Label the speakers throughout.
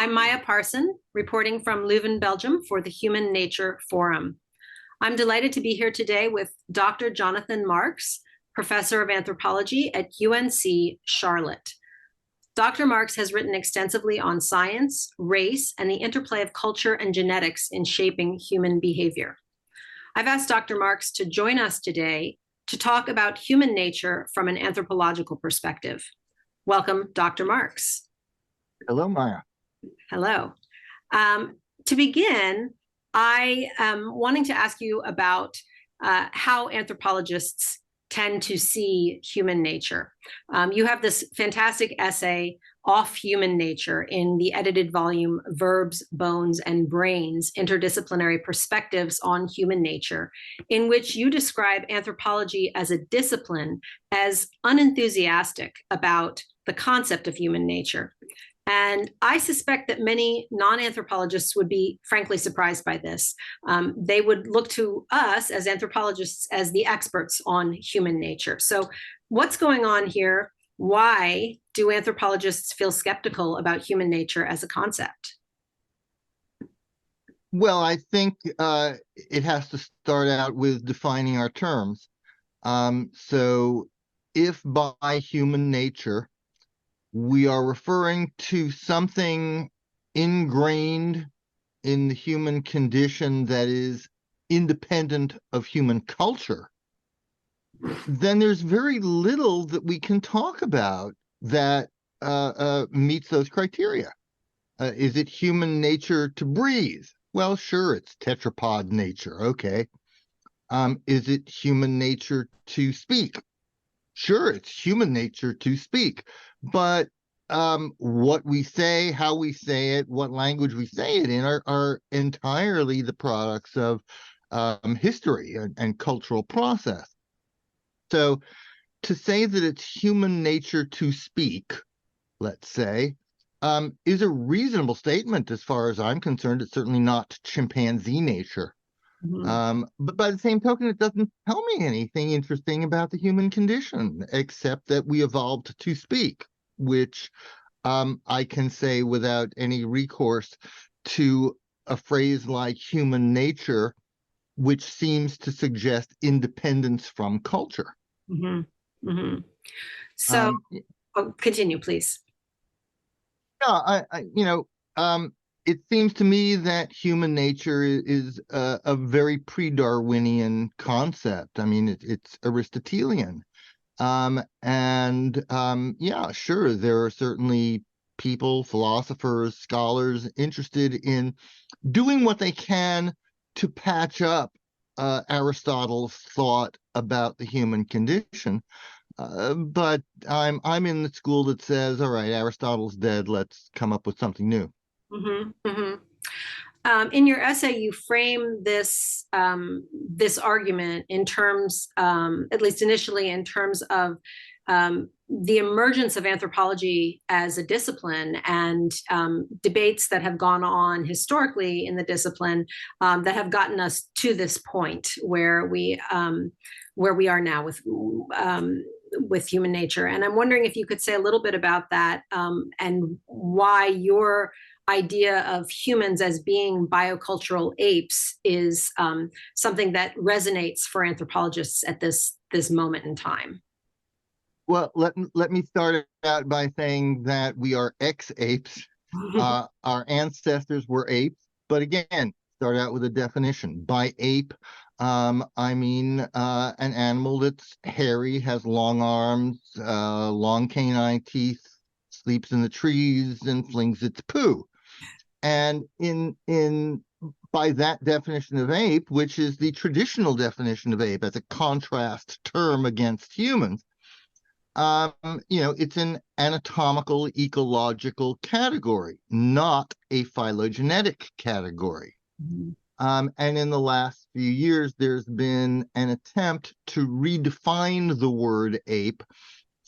Speaker 1: I'm Maya Parson, reporting from Leuven, Belgium for the Human Nature Forum. I'm delighted to be here today with Dr. Jonathan Marks, Professor of Anthropology at UNC Charlotte. Dr. Marks has written extensively on science, race, and the interplay of culture and genetics in shaping human behavior. I've asked Dr. Marks to join us today to talk about human nature from an anthropological perspective. Welcome, Dr. Marks.
Speaker 2: Hello, Maya.
Speaker 1: Hello. To begin, I am wanting to ask you about how anthropologists tend to see human nature. You have this fantastic essay, Off Human Nature, in the edited volume Verbs, Bones, and Brains, Interdisciplinary Perspectives on Human Nature, in which you describe anthropology as a discipline as unenthusiastic about the concept of human nature. And I suspect that many non-anthropologists would be frankly surprised by this. They would look to us as anthropologists as the experts on human nature. So what's going on here? Why do anthropologists feel skeptical about human nature as a concept?
Speaker 2: Well, I think it has to start out with defining our terms. So if by human nature, we are referring to something ingrained in the human condition that is independent of human culture, then there's very little that we can talk about that meets those criteria. Is it human nature to breathe? Well, sure, it's tetrapod nature. Okay. Is it human nature to speak? Sure, it's human nature to speak. But what we say, how we say it, what language we say it in are entirely the products of history and cultural process. So to say that it's human nature to speak, let's say, is a reasonable statement as far as I'm concerned. It's certainly not chimpanzee nature. But by the same token, it doesn't tell me anything interesting about the human condition, except that we evolved to speak, which I can say without any recourse to a phrase like human nature, which seems to suggest independence from culture.
Speaker 1: So, continue, please.
Speaker 2: It seems to me that human nature is a very pre-Darwinian concept. I mean, it's Aristotelian. Yeah, sure, there are certainly people, philosophers, scholars interested in doing what they can to patch up Aristotle's thought about the human condition. But I'm in the school that says, all right, Aristotle's dead. Let's come up with something new.
Speaker 1: In your essay, you frame this this argument in terms, at least initially, in terms of the emergence of anthropology as a discipline and debates that have gone on historically in the discipline that have gotten us to this point where we are now with human nature. And I'm wondering if you could say a little bit about that and why your idea of humans as being biocultural apes is something that resonates for anthropologists at this moment in time.
Speaker 2: Well, let me start out by saying that we are ex-apes. Our ancestors were apes, but again, start out with a definition. By ape, I mean an animal that's hairy, has long arms, long canine teeth, sleeps in the trees, and flings its poo. And by that definition of ape, which is the traditional definition of ape as a contrast term against humans, it's an anatomical, ecological category, not a phylogenetic category. And in the last few years, there's been an attempt to redefine the word ape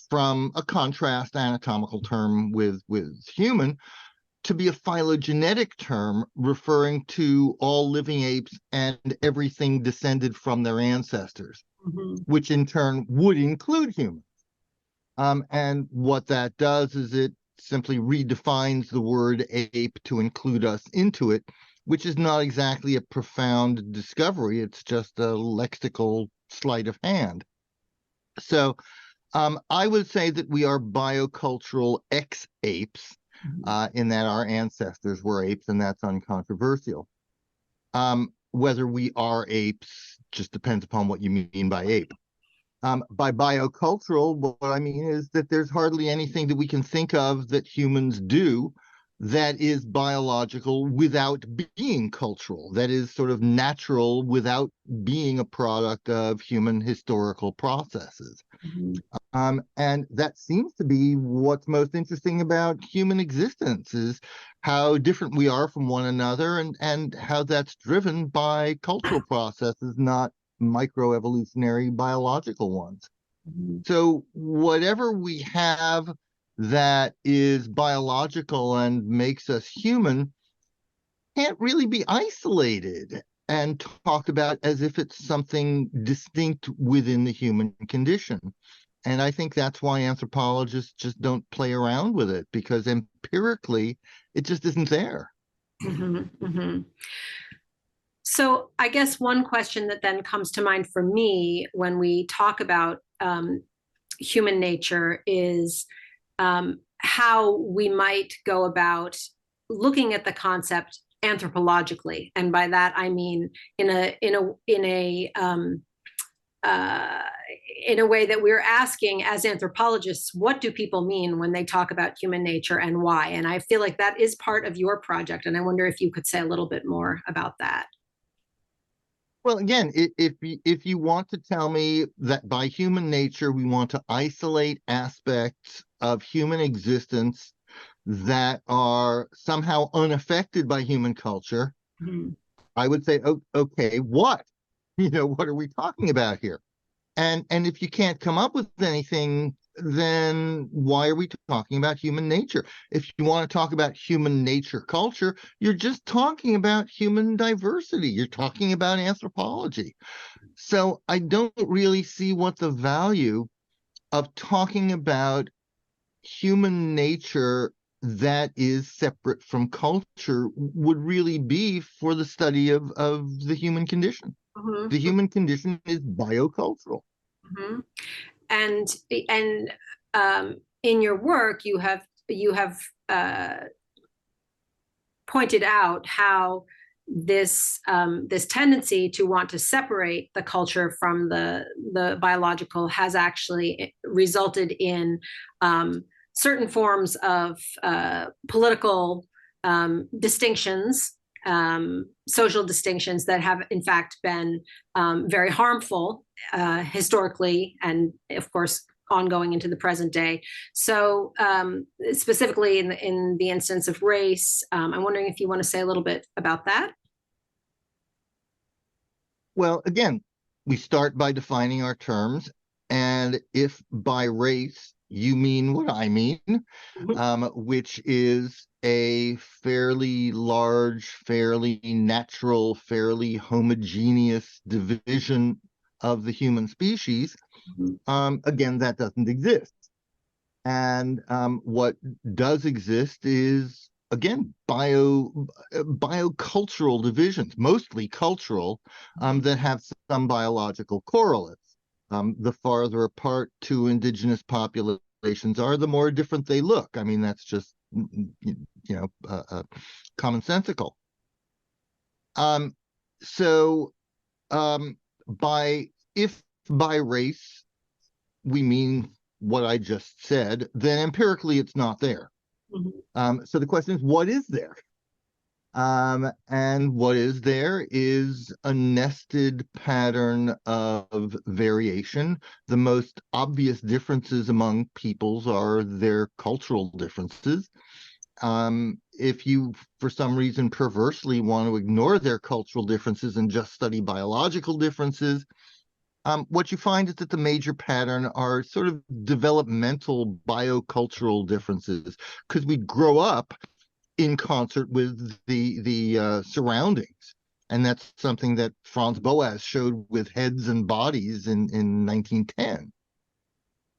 Speaker 2: from a contrast anatomical term with human to be a phylogenetic term referring to all living apes and everything descended from their ancestors, which in turn would include humans. And what that does is it simply redefines the word ape to include us into it, which is not exactly a profound discovery. It's just a lexical sleight of hand. So I would say that we are biocultural ex-apes, in that our ancestors were apes, and that's uncontroversial. Whether we are apes just depends upon what you mean by ape. By biocultural, what I mean is that there's hardly anything that we can think of that humans do that is biological without being cultural, that is sort of natural without being a product of human historical processes.
Speaker 1: Mm-hmm.
Speaker 2: And that seems to be what's most interesting about human existence, is how different we are from one another, and how that's driven by cultural processes, not microevolutionary biological ones.
Speaker 1: Mm-hmm.
Speaker 2: So whatever we have that is biological and makes us human can't really be isolated and talked about as if it's something distinct within the human condition. And I think that's why anthropologists just don't play around with it, because empirically it just isn't there.
Speaker 1: Mm-hmm. Mm-hmm. So I guess one question that then comes to mind for me when we talk about human nature is how we might go about looking at the concept anthropologically, and by that I mean uh, in a way that we're asking as anthropologists, what do people mean when they talk about human nature and why? And I feel like that is part of your project, and I wonder if you could say a little bit more about that.
Speaker 2: Well, again, if you want to tell me that by human nature we want to isolate aspects of human existence that are somehow unaffected by human culture,
Speaker 1: Mm-hmm.
Speaker 2: I would say, okay, what? What are we talking about here? And if you can't come up with anything, then why are we talking about human nature? If you want to talk about human nature culture, you're just talking about human diversity. You're talking about anthropology. So I don't really see what the value of talking about human nature that is separate from culture would really be for the study of the human condition. The
Speaker 1: Mm-hmm.
Speaker 2: human condition is biocultural.
Speaker 1: Mm-hmm. and and in your work you have pointed out how this tendency to want to separate the culture from the biological has actually resulted in certain forms of political distinctions, social distinctions that have in fact been very harmful historically, and of course ongoing into the present day. So specifically in the instance of race, I'm wondering if you want to say a little bit about that.
Speaker 2: Well, again, we start by defining our terms. And if by race you mean what I mean,
Speaker 1: Mm-hmm.
Speaker 2: which is a fairly large, fairly natural, fairly homogeneous division of the human species, again, that doesn't exist. And what does exist is, again, biocultural divisions, mostly cultural, that have some biological correlates. The farther apart two indigenous populations are, the more different they look. I mean, that's just, commonsensical. Um, so, by if by race we mean what I just said, then empirically it's not there.
Speaker 1: Mm-hmm.
Speaker 2: So the question is, what is there? And what is there is a nested pattern of variation. The most obvious differences among peoples are their cultural differences. If you, for some reason, perversely want to ignore their cultural differences and just study biological differences, what you find is that the major pattern are sort of developmental biocultural differences, because we grow up in concert with the surroundings. And that's something that Franz Boas showed with heads and bodies in 1910.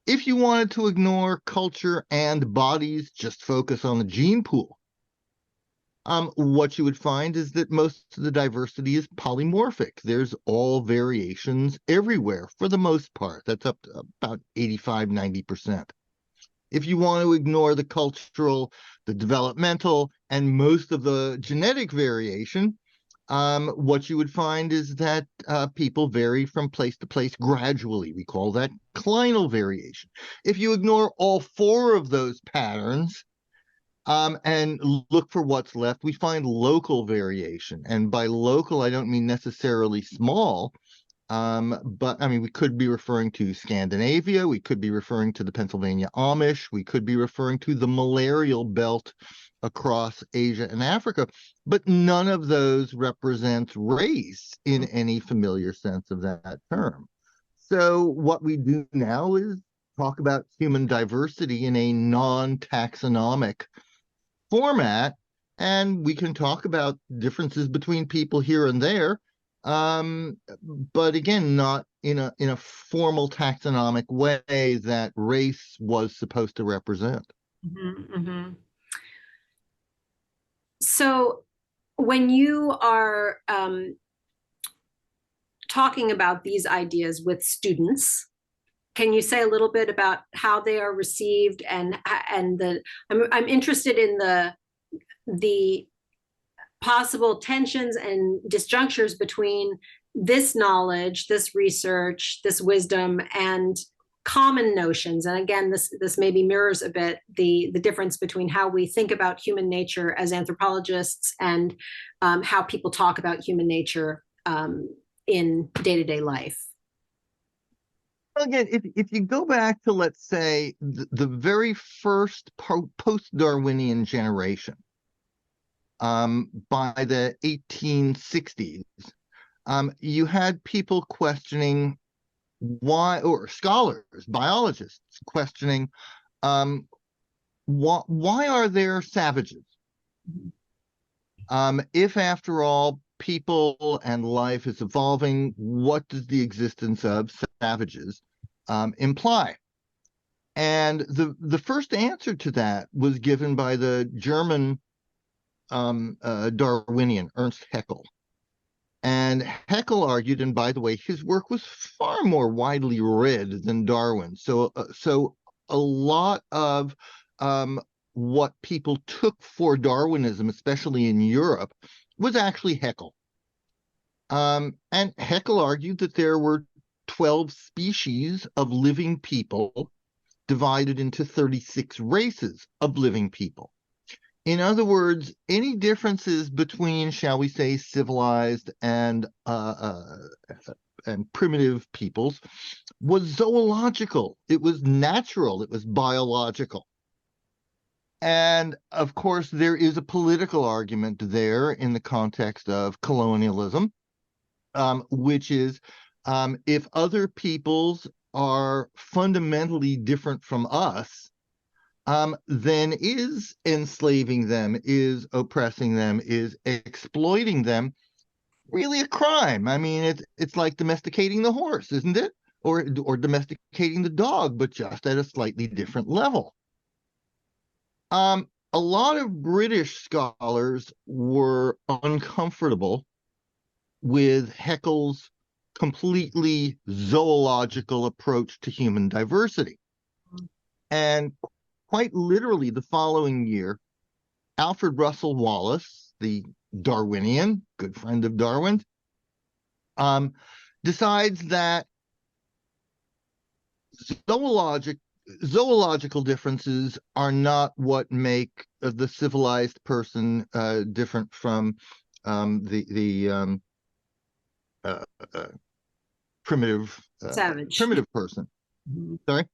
Speaker 2: If you wanted to ignore culture and bodies, just focus on the gene pool. What you would find is that most of the diversity is polymorphic. There's all variations everywhere for the most part. That's up to about 85, 90%. If you want to ignore the cultural, the developmental, and most of the genetic variation, what you would find is that people vary from place to place gradually. We call that clinal variation. If you ignore all four of those patterns, and look for what's left, we find local variation. And by local, I don't mean necessarily small, but I mean, we could be referring to Scandinavia, we could be referring to the Pennsylvania Amish, we could be referring to the malarial belt across Asia and Africa, but none of those represents race in any familiar sense of that term. So what we do now is talk about human diversity in a non-taxonomic format, and we can talk about differences between people here and there, but again, not in a formal taxonomic way that race was supposed to represent.
Speaker 1: Mm-hmm, mm-hmm. So when you are talking about these ideas with students, can you say a little bit about how they are received, and I'm interested in the possible tensions and disjunctures between this knowledge, this research, this wisdom, and common notions. And again, this maybe mirrors a bit the difference between how we think about human nature as anthropologists and how people talk about human nature in day-to-day life.
Speaker 2: Again, if you go back to, let's say, the very first post-Darwinian generation, by the 1860s, you had people questioning why, or scholars, biologists questioning why are there savages? If, after all, people and life is evolving, what does the existence of savages imply? And the first answer to that was given by the German Darwinian, Ernst Haeckel. And Haeckel argued, and by the way, his work was far more widely read than Darwin. So a lot of what people took for Darwinism, especially in Europe, was actually Haeckel. And Haeckel argued that there were 12 species of living people divided into 36 races of living people. In other words, any differences between, shall we say, civilized and primitive peoples was zoological. It was natural. It was biological. And of course, there is a political argument there in the context of colonialism, which is if other peoples are fundamentally different from us, then is enslaving them, is oppressing them, is exploiting them really a crime? I mean, it's like domesticating the horse, isn't it? Or domesticating the dog, but just at a slightly different level. A lot of British scholars were uncomfortable with Haeckel's completely zoological approach to human diversity. And quite literally the following year, Alfred Russel Wallace, the Darwinian, good friend of Darwin's, decides that zoological differences are not what make the civilized person different from the primitive primitive person.
Speaker 1: Mm-hmm.
Speaker 2: Sorry?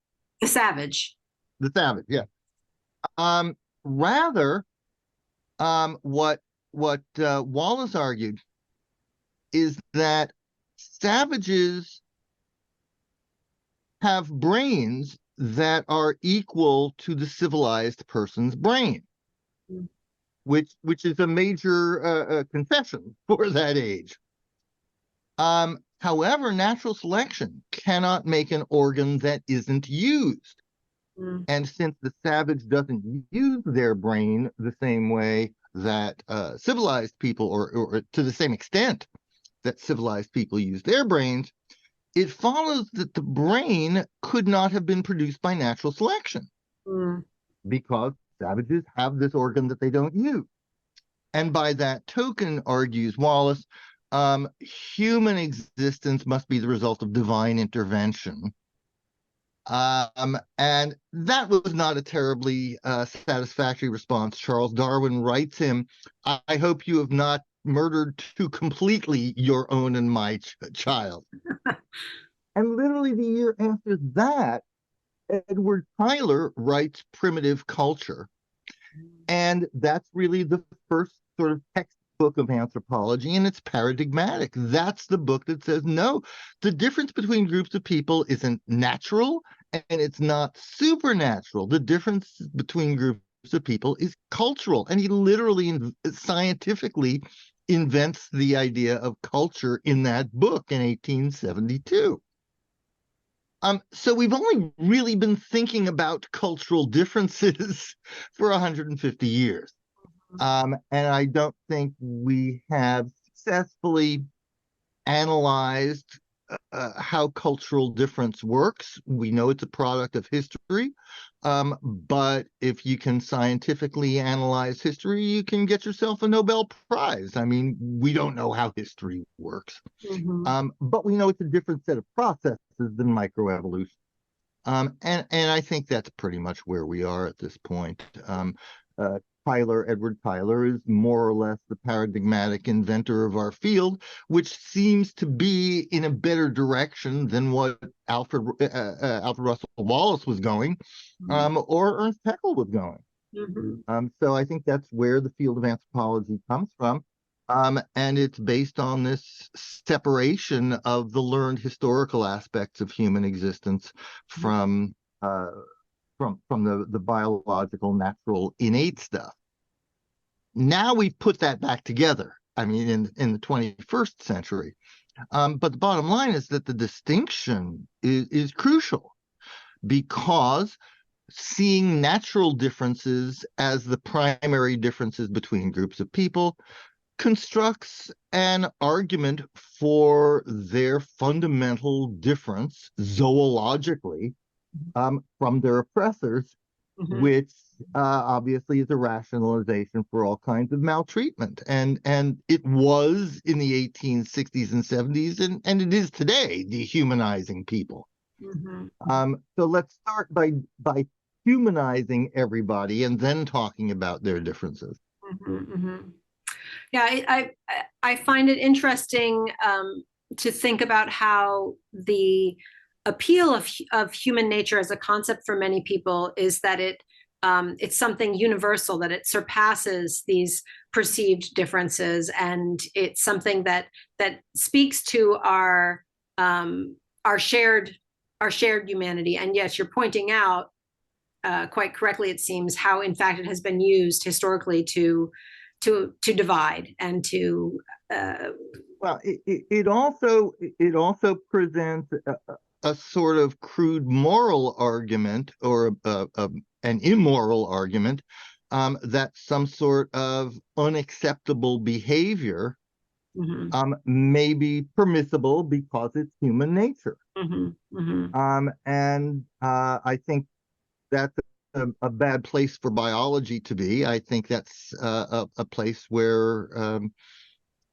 Speaker 1: The savage.
Speaker 2: The savage, yeah. Rather, what Wallace argued is that savages have brains that are equal to the civilized person's brain, which is a major concession for that age. However, natural selection cannot make an organ that isn't used.
Speaker 1: Mm.
Speaker 2: And since the savage doesn't use their brain the same way that civilized people, or to the same extent that civilized people use their brains, it follows that the brain could not have been produced by natural selection
Speaker 1: Mm.
Speaker 2: because savages have this organ that they don't use. And by that token, argues Wallace, human existence must be the result of divine intervention. And that was not a terribly satisfactory response. Charles Darwin writes him, I hope you have not murdered too completely your own and my child. And literally the year after that, Edward Tyler writes Primitive Culture. And that's really the first sort of textbook of anthropology, and it's paradigmatic. That's the book that says, no, the difference between groups of people isn't natural and it's not supernatural. The difference between groups of people is cultural. And he literally, scientifically invents the idea of culture in that book in 1872. So we've only really been thinking about cultural differences for 150 years. And I don't think we have successfully analyzed how cultural difference works. We know it's a product of history, but if you can scientifically analyze history, you can get yourself a Nobel Prize. I mean, we don't know how history works, but we know it's a different set of processes than microevolution. And I think that's pretty much where we are at this point. Edward Tyler is more or less the paradigmatic inventor of our field, which seems to be in a better direction than what Alfred Russel Wallace was going, or Ernst Haeckel was going. So I think that's where the field of anthropology comes from. And it's based on this separation of the learned historical aspects of human existence from the biological, natural, innate stuff. Now we've put that back together. I mean, in the 21st century. But the bottom line is that the distinction is crucial, because seeing natural differences as the primary differences between groups of people constructs an argument for their fundamental difference zoologically from their oppressors, which obviously is a rationalization for all kinds of maltreatment. And it was in the 1860s and 70s, and it is today, dehumanizing people. So let's start by humanizing everybody and then talking about their differences.
Speaker 1: Yeah, I find it interesting to think about how the appeal of human nature as a concept for many people is that it's something universal, that it surpasses these perceived differences, and it's something that speaks to our shared humanity. And yes, you're pointing out quite correctly, it seems, how in fact it has been used historically to divide and to
Speaker 2: well, it also presents a sort of crude moral argument, or an immoral argument, that some sort of unacceptable behavior may be permissible because it's human nature. And I think that's a bad place for biology to be. I think that's a place where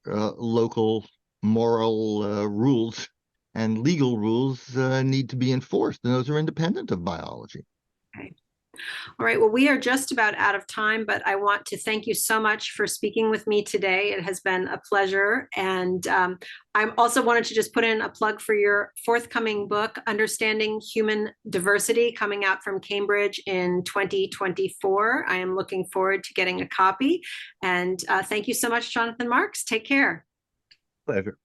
Speaker 2: local moral rules and legal rules need to be enforced, and those are independent of biology.
Speaker 1: Okay. All right. Well, we are just about out of time, but I want to thank you so much for speaking with me today. It has been a pleasure. And I also wanted to just put in a plug for your forthcoming book, Understanding Human Diversity, coming out from Cambridge in 2024. I am looking forward to getting a copy. And thank you so much, Jonathan Marks. Take care.
Speaker 2: Pleasure.